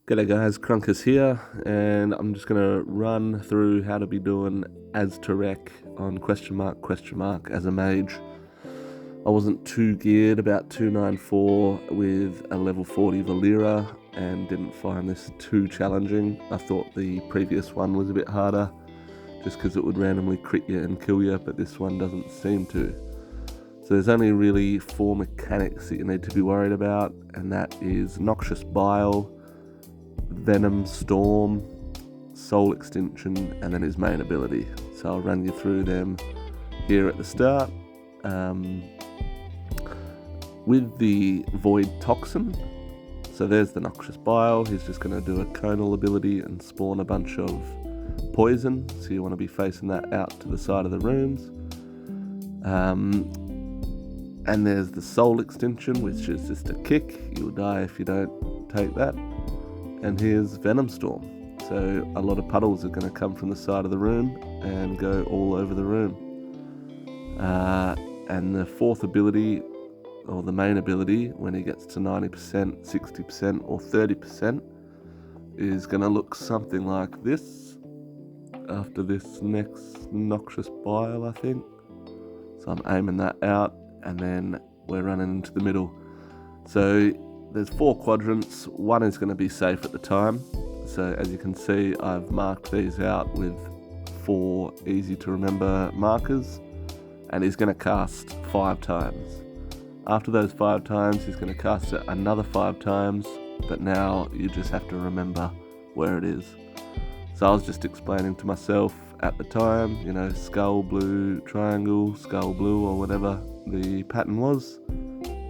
G'day guys, Crunkus here, and I'm just going to run through how to be doing Azta'rec on question mark as a mage. I wasn't too geared, about 294 with a level 40 Valera, and didn't find this too challenging. I thought the previous one was a bit harder, just because it would randomly crit you and kill you, but this one doesn't seem to. So there's only really 4 mechanics that you need to be worried about, and that is Noxious Bile, Venom Storm, Soul Extinction, and then his main ability. So I'll run you through them here at the start. With the Void Toxin, so there's the Noxious Bile. He's just going to do a conal ability and spawn a bunch of poison, so you want to be facing that out to the side of the rooms. And there's the Soul Extinction, which is just a kick. You'll die if you don't take that. And here's Venom Storm. So a lot of puddles are going to come from the side of the room and go all over the room. And the fourth ability, or the main ability, when he gets to 90%, 60% or 30%, is going to look something like this after this next Noxious Bile, I think. So I'm aiming that out, and then we're running into the middle. So there's 4 quadrants. One is going to be safe at the time. So as you can see, I've marked these out with 4 easy to remember markers, and he's going to cast 5 times. After those 5 times, he's going to cast it another 5 times, but now you just have to remember where it is. So I was just explaining to myself at the time, skull, blue, triangle, skull, blue, or whatever the pattern was,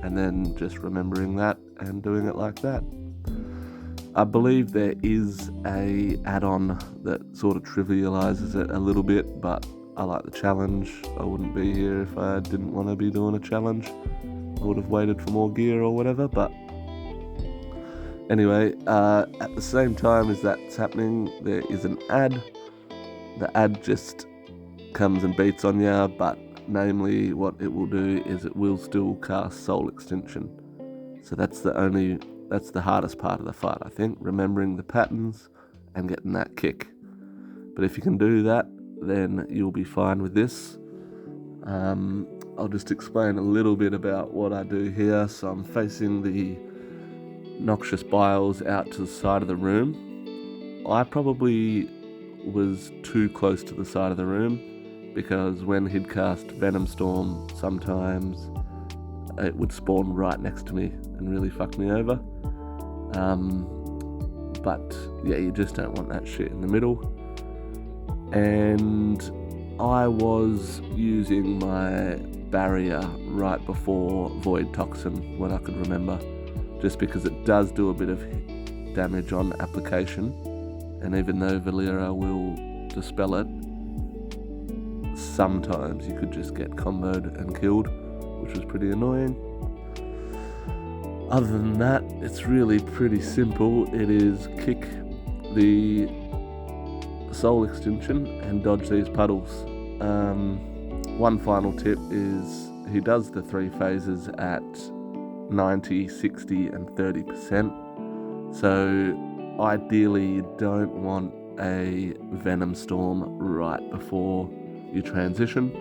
and then just remembering that and doing it like that. I believe there is a add-on that sort of trivializes it a little bit, but I like the challenge. I wouldn't be here if I didn't want to be doing a challenge. I would have waited for more gear or whatever, but anyway, at the same time as that's happening, there is an ad. The ad just comes and beats on you, but namely what it will do is it will still cast Soul Extinction. So that's the hardest part of the fight, I think, remembering the patterns and getting that kick. But if you can do that, then you'll be fine with this. I'll just explain a little bit about what I do here. So I'm facing the Noxious Biles out to the side of the room. I probably was too close to the side of the room, because when he'd cast Venom Storm, sometimes it would spawn right next to me and really fuck me over. But yeah, you just don't want that shit in the middle. And I was using my barrier right before Void Toxin, when I could remember, just because it does do a bit of damage on application, and even though Valera will dispel it, sometimes you could just get comboed and killed, which was pretty annoying. Other than that, it's really pretty simple. It is kick the Soul Extinction and dodge these puddles. One final tip is he does the 3 phases at 90, 60 and 30%. So ideally you don't want a Venom Storm right before you transition,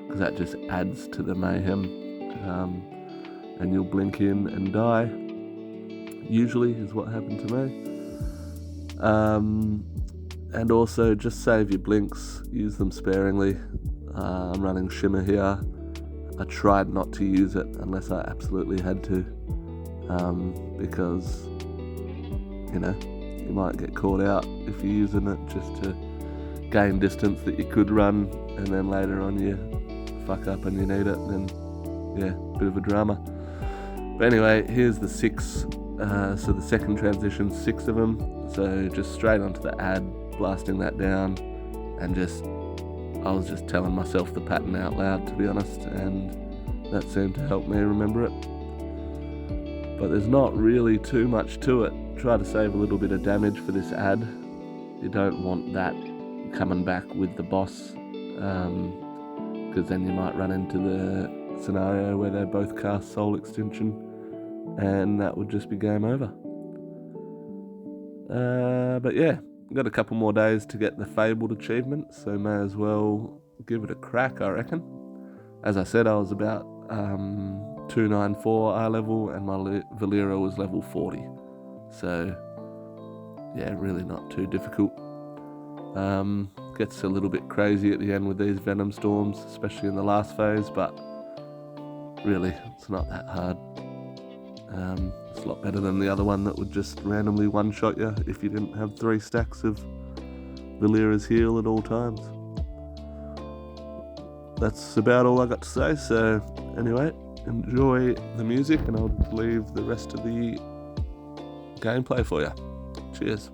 because that just adds to the mayhem, and you'll blink in and die, usually is what happened to me. And also just save your blinks, use them sparingly. I'm running Shimmer here. I tried not to use it unless I absolutely had to, because you might get caught out if you're using it just to gain distance that you could run, and then later on you fuck up and you need it, then yeah, bit of a drama. But anyway, here's the 6, so the second transition, 6 of them, so just straight onto the ad, blasting that down, and I was just telling myself the pattern out loud, to be honest, and that seemed to help me remember it. But there's not really too much to it. Try to save a little bit of damage for this ad. You don't want that coming back with the boss, because then you might run into the scenario where they both cast Soul Extinction, and that would just be game over. But yeah, got a couple more days to get the Fabled achievement, so may as well give it a crack, I reckon. As I said, I was about 294 eye level, and my Valera was level 40. So yeah, really not too difficult. Gets a little bit crazy at the end with these Venom Storms, especially in the last phase, but really, it's not that hard. It's a lot better than the other one that would just randomly one-shot you if you didn't have 3 stacks of Valera's heal at all times. That's about all I got to say, so anyway, enjoy the music and I'll leave the rest of the gameplay for you. Cheers.